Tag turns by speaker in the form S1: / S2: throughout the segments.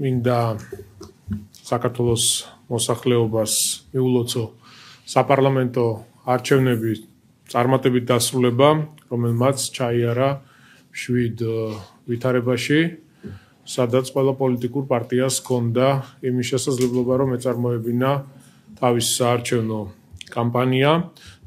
S1: მინდა საქართველოს მოსახლეობას მიულოცო საპარლამენტო არჩევნების წარმატებით დასრულება, რომელმაც ჩაიარა 7 ვითარებაში, სადაც ყველა პოლიტიკურ პარტიას ჰქონდა იმის შესაძლებლობა, რომ ეწარმოებინა თავისი საარჩევნო კამპანია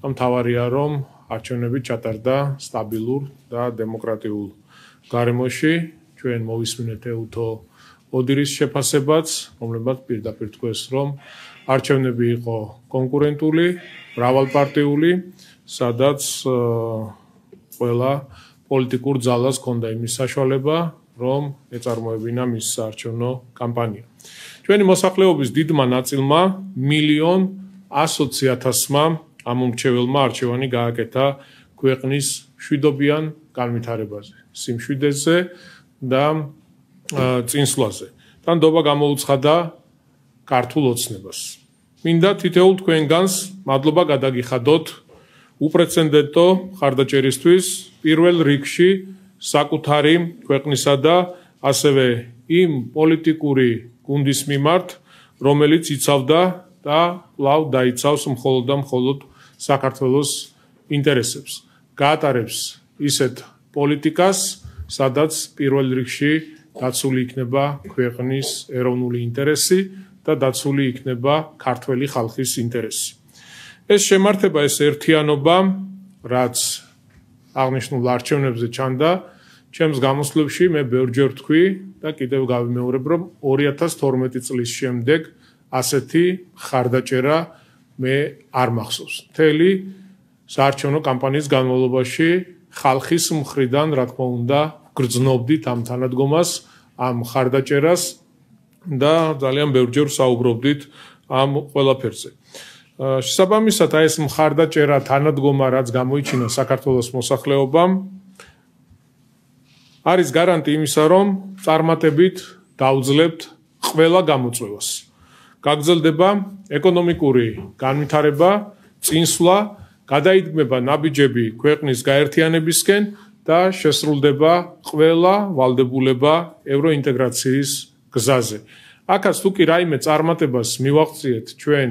S1: და მთავარია, რომ არჩევნები ჩატარდა სტაბილურ და დემოკრატიულ გარემოში. ჩვენ მოვისმინეთ ეუთო ოდირის შეფასებაც, რომლებაც პირდაპირ თქვეს, რომ არჩევნები იყო კონკურენტული, მრავალპარტიული, სადაც ყველა პოლიტიკურ ძალას ჰქონდა იმის საშუალება, რომ ეწარმოებინა მის საარჩევნო კამპანია. ჩვენი მოსახლეობის დიდმა ნაწილმა 1,100,000-მა ამომრჩეველმა არჩევანი გააკეთა ქვეყნის მშვიდობიან განვითარებაზე, სიმშვიდეზე და წინსვლაზე. ნდობა გამოუცხადა ქართულ ოცნებას. მინდა თითოეულ თქვენგანს მადლობა გადაგიხადოთ უპრეცედენტო მხარდაჭერისთვის პირველ რიგში საკუთარი ქვეყნისა და ასევე იმ პოლიტიკური გუნდის მიმართ, რომელიც იცავდა და კვლავ დაიცავს მხოლოდ და მხოლოდ საქართველოს ინტერესებს. გაატარებს ისეთ პოლიტიკას, სადაც პირველ რიგში დაცული იქნება ქვეყნის ეროვნული ინტერესი და დაცული იქნება ქართველი ხალხის ინტერესი. ეს შემართება, ეს ერთიანობა, რაც აღნიშნულ არჩევნებზე ჩანდა, ჩემს გამოსვლებში მე ბევრჯერ ვთქვი და კიდევ გავიმეორებ, რომ 2012 წლის შემდეგ ასეთი მხარდაჭერა მე არ მახსოვს. მთელი საარჩევნო კამპანიის განმავლობაში ხალხის მხრიდან, რა თქმა უნდა, გრძნობდით ამ თანადგომას, ამ მხარდაჭერას და ძალიან ბევრჯერ საუბრობდით ამ ყველაფერზე. შესაბამისად, ეს მხარდაჭერა, თანადგომა, რაც გამოიჩინა საქართველოს მოსახლეობამ, არის გარანტი იმისა, რომ წარმატებით დავძლებთ ყველა გამოწვევას. გაგრძელდება ეკონომიკური განვითარება, წინსვლა, გადაიდგმება ნაბიჯები ქვეყნის გაერთიანებისკენ და შესრულდება ყველა ვალდებულება ევროინტეგრაციის გზაზე. აქაც თუ კი რაიმე წარმატებას მივაღწიეთ ჩვენ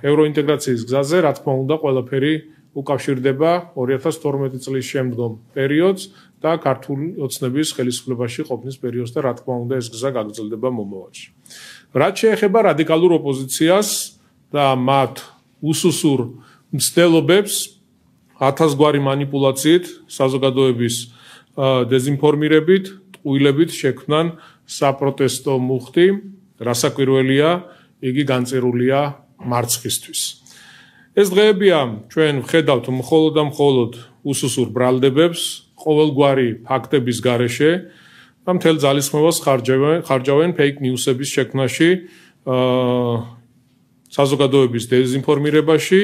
S1: ევროინტეგრაციის გზაზე, რა თქმა უნდა, ყველაფერი უკავშირდება 2012 წლის შემდგომ პერიოდს და ქართული ოცნების ხელისუფლებაში ყოფნის პერიოდს და რა თქმა უნდა, ეს გზა გაგრძელდება მომავალში. რაც შეეხება რადიკალურ ოპოზიციას და მათ უსუსურ მცდელობებს, ათასგვარი მანიპულაციით, საზოგადოების დეზინფორმირებით, ტყუილებით შექმნან საპროტესტო მუხტი, რასაკვირველია, იგი განწერულია მარცხისთვის. ეს დღეებია ჩვენ ვხედავთ მხოლოდ და მხოლოდ უსუსურ ბრალდებებს, ყოველგვარი ფაქტების გარეშე და მთელ ძალისხმევას ხარჯავენ ფეიქ ნიუსების შექმნაში, საზოგადოების დეზინფორმირებაში,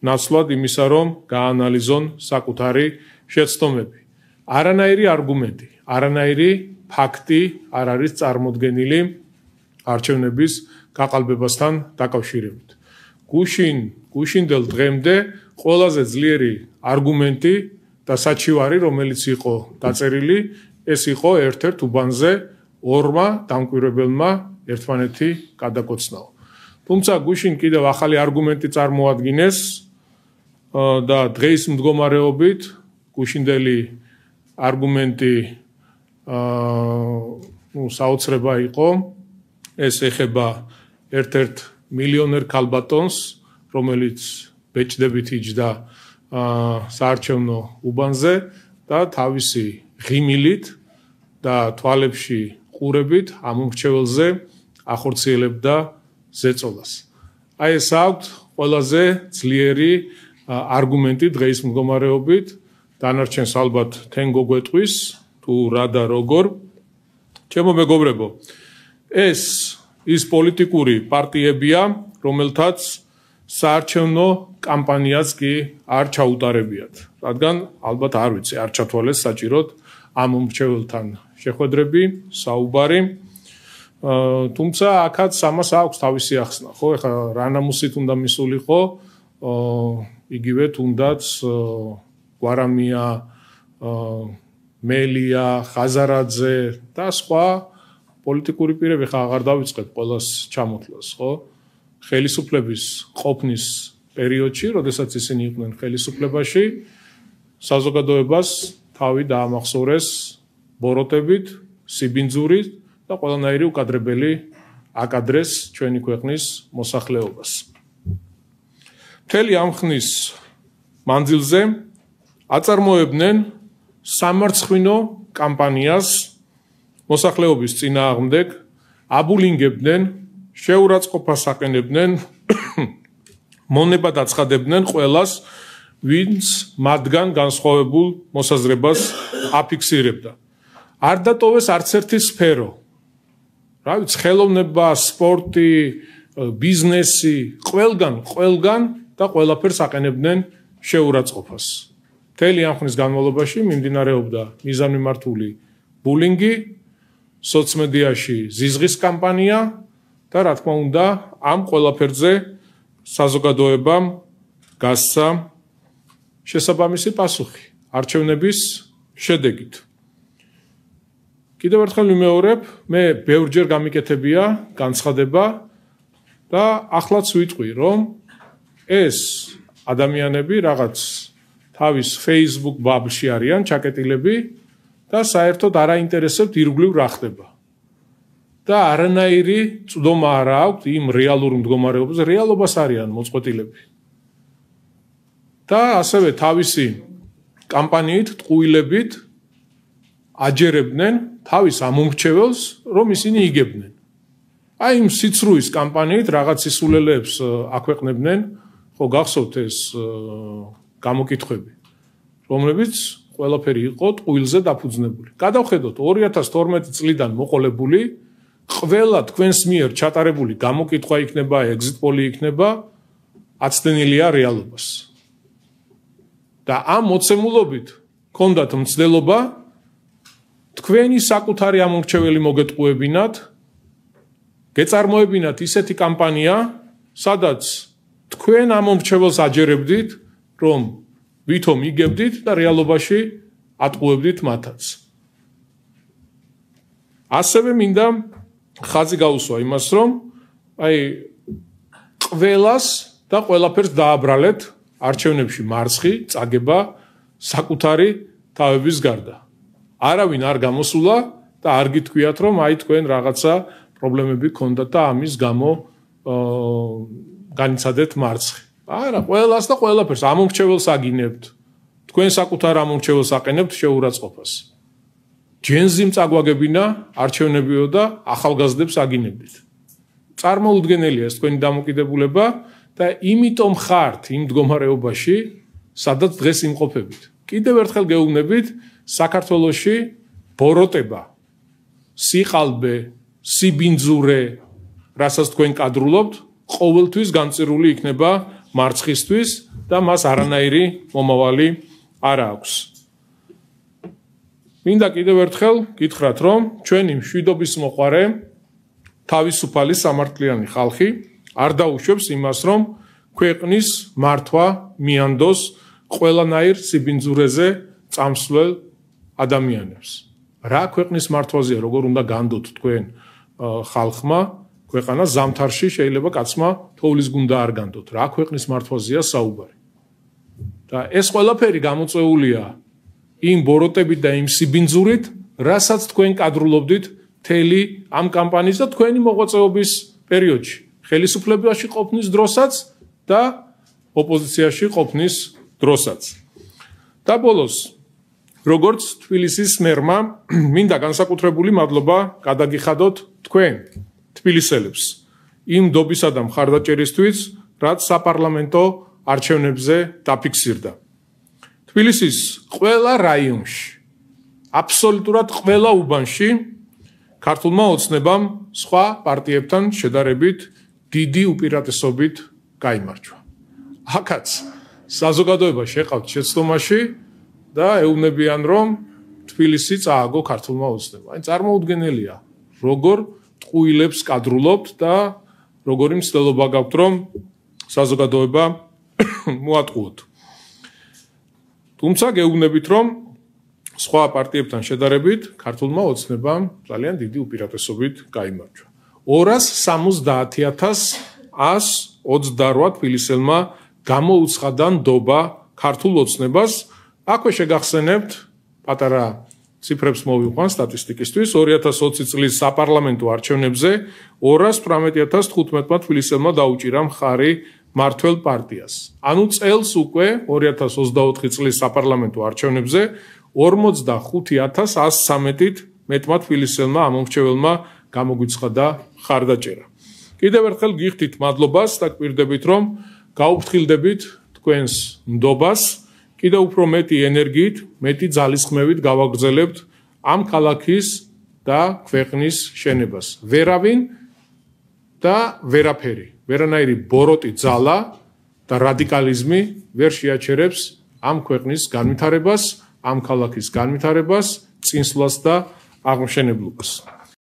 S1: ნაცვლად იმისა, რომ გაანალიზონ საკუთარი შეცდომები. არანაირი არგუმენტი, არანაირი ფაქტი არ არის წარმოდგენილი არჩევნების გაყალბებასთან დაკავშირებით. გუშინდელ დღემდე ყველაზე ძლიერი არგუმენტი და საჩივარი, რომელიც იყო დაწერილი, ეს იყო ერთ-ერთ უბანზე ორმა დამკვირვებელმა ერთმანეთი გადაკოცნაო. თუმცა გუშინ კიდევ ახალი არგუმენტი წარმოადგინეს და დღეის მდგომარეობით გუშინდელი არგუმენტი საოცრება იყო. ეს ეხება ერთ-ერთ მილიონერ ქალბატონს, რომელიც ბეჭდებით იჯდა საარჩევნო უბანზე და თავისი ღიმილით და თვალებში ყურებით ამომრჩეველზე ახორციელებდა ზეწოლას. აი ეს აქვს ყველაზე ძლიერი არგუმენტი დღეის მდგომარეობით, დანარჩენს ალბათ თენგო გვეტყვის, თუ რა და როგორ. ჩემო მეგობრებო, ის პოლიტიკური პარტიებია, რომელთაც საარჩევნო კამპანიაც კი არ ჩაუტარებიათ, რადგან ალბათ არ ვიცი, არ ჩათვალეს საჭიროდ ამომრჩეველთან შეხვედრები, საუბარი. თუმცა აქაც ამას აქვს თავისი ახსნა, ხო? ეხლა რა ნამუსით უნდა მისულიყო, იგივე თუნდაც გვარამია, მელია, ხაზარაძე და სხვა პოლიტიკური პირები ხა აღარ დავიწყეთ ყველას ჩამოთვლას, ხო? ხელისუფლების ყოფნის პერიოდში, როდესაც ისინი იყვნენ ხელისუფლებაში, საზოგადოებას თავი დაამახსოვრეს ბოროტებით, სიბინძურით და ყველანაირი უკადრებელი აკადრეს ჩვენი ქვეყნის მოსახლეობას. მთელი ამ ხნის მანძილზე აწარმოებდნენ სამარცხვინო კამპანიას მოსახლეობის წინააღმდეგ, აბულინგებდნენ, შეურაცხყოფას აყენებდნენ, მონებად აცხადებდნენ ყველას, ვინც მათგან განსხვავებულ მოსაზრებას აფიქსირებდა. არ დატოვეს არც ერთი სფერო. რა ვიცი, ხელოვნება, სპორტი, ბიზნესი, ყველგან და ყველაფერს აყენებდნენ შეურაცხყოფას. მთელი ამ ხნის განმავლობაში მიმდინარეობდა მიზანმიმართული ბულინგი, სოციმედიაში ზიზღის კამპანია და რა თქმა უნდა, ამ ყველაფერზე საზოგადოებამ გასცა შესაბამისი პასუხი არჩევნების შედეგით. კიდევ ერთხელ ვიმეორებ, მე ბევრჯერ გამიკეთებია განცხადება და ახლაც ვიტყვი, რომ ეს ადამიანები რაღაც თავის Facebook ბაბლში არიან ჩაკეტილები და საერთოდ არ აინტერესებთ ირგვლივ რა ხდება. და არანაირი წვდომა არ აქვთ იმ რეალურ მდგომარეობაზე, რეალობას არიან მოწყვეტილები. და ასევე თავისი კამპანიით, ტყუილებით აჯერებდნენ თავის ამომრჩეველს, რომ ისინი იგებდნენ. აი იმ სიცრუის კამპანიით რაღაც სისულელეებს აქვეყნებდნენ, ხო გახსოვთ ეს გამოკითხვები, რომლებიც ყველაფერი იყო ტყუილზე დაფუძნებული. გადავხედოთ 2012 წლიდან მოყოლებული ყველა თქვენს მიერ ჩატარებული გამოკითხვა იქნება, exit poll-ი იქნება, აცდენილია რეალობას. და ამ მოცემულობით გქონდათ მცდელობა თქვენი საკუთარი ამომრჩეველი მოგეტყუებინათ, გეწარმოებინათ ისეთი კამპანია, სადაც თქვენ ამომრჩეველს აჯერებდით, რომ ვითომ იგებდით და რეალობაში ატყუებდით მათაც. ასევე მინდა ხაზი გაუსვა იმას, რომ აი ყველას და ყველაფერს დააბრალეთ არჩევნებში მარცხი, წაგება საკუთარი თავების გარდა. არავინ არ გამოსულა და არ გითქვიათ, რომ აი თქვენ რაღაცა პრობლემები გქონდათ და ამის გამო განიცადეთ მარცხი. არა, ყველას და ყველაფერს ამომრჩეველს აგინებთ. თქვენ საკუთარ ამომრჩეველს აყენებთ შეურაცხყოფას. ჯენზიმ წაგვაგებინა არჩევნებიო და ახალგაზრდებს აგინებდით. წარმოუდგენელია ეს თქვენი დამოკიდებულება და იმიტომ ხართ იმ მდგომარეობაში, სადაც დღეს იმყოფებით. კიდევ ერთხელ გეუბნებით, საქართველოში ბოროტება, სიყალბე, სიბინძურე, რასაც თქვენ კადრულობთ, ყოველთვის განწირული იქნება მარცხისთვის და მას არანაირი მომავალი არ აქვს. მინდა კიდევ ერთხელ გითხრათ, რომ ჩვენი მშვიდობის მოყვარე თავისუფალი სამართლიანი ხალხი არ დაუშვებს იმას, რომ ქვეყნის მართვა მიანდოს ყველანაირ სიბინძურეზე წამსვლელ ადამიანებს. რა ქვეყნის მართვაზეა, როგორ უნდა განდოთ თქვენ ხალხმა, ქვეყანა ზამთარში შეიძლება კაცმა თოვლის გუნდა არ განდოთ. რა ქვეყნის მართვაზეა საუბარი. და ეს ყველაფერი გამოწვეულია იმ ბოროტებით და იმ სიბინძურით, რასაც თქვენ კადრულობდით მთელი ამ კამპანიის და თქვენი მოღვაწეობის პერიოდში, ხელისუფლებაში ყოფნის დროსაც და ოპოზიციაში ყოფნის დროსაც. და ბოლოს, როგორც თბილისის მერმა, მინდა განსაკუთრებული მადლობა გადაგიხადოთ თქვენ თბილისელებს იმ დობისა და მხარდაჭერისთვის, რაც საპარლამენტო არჩევნებზე დაფიქსირდა. თბილისის ყველა რაიონში, აბსოლუტურად ყველა უბანში ქართულმა ოცნებამ სხვა პარტიებთან შედარებით დიდი უპირატესობით გაიმარჯვა. აქაც საზოგადოება შეყავთ შეცდომაში და ეუბნებიან, რომ თბილისი წააგო ქართულმა ოცნებამ. აი წარმოუდგენელია, როგორ ტყუილებს კადრულობთ და როგორი მცდელობა გაქვთ, რომ საზოგადოება მოატყუოთ. თუმცა გეუბნებით, რომ სხვა პარტიებთან შედარებით ქართულმა ოცნებამ ძალიან დიდი უპირატესობით გაიმარჯვა. 270,128 თბილისელმა გამოუცხადა ნდობა ქართულ ოცნებას. აქვე შეგახსენებთ პატარა ციფრებს მოვიყვან სტატისტიკისთვის 2020 წლის საპარლამენტო არჩევნებზე 218,015 თბილისელმა დაუჭირა მხარი მართველ პარტიას. ანუ წელს უკვე 2024 წლის საპარლამენტო არჩევნებზე 45,113-ით მეტმა თბილისელმა ამომრჩეველმა გამოგვიცხადა მხარდაჭერა. კიდევ ერთხელ გიხდით მადლობას და გვირდებით რომ გაუფრთხილდებით თქვენს ნდობას, კიდევ უფრო მეტი ენერგიით, მეტი ძალისხმევით გავაგრძელებთ ამ ქალაქის და ქვეყნის შენებას. ვერავინ და ვერაფერი, ვერანაირი ბოროტი ძალა და რადიკალიზმი ვერ შეაჩერებს ამ ქვეყნის განვითარებას, ამ ქალაქის განვითარებას, წინსვლას და აღმშენებლობას.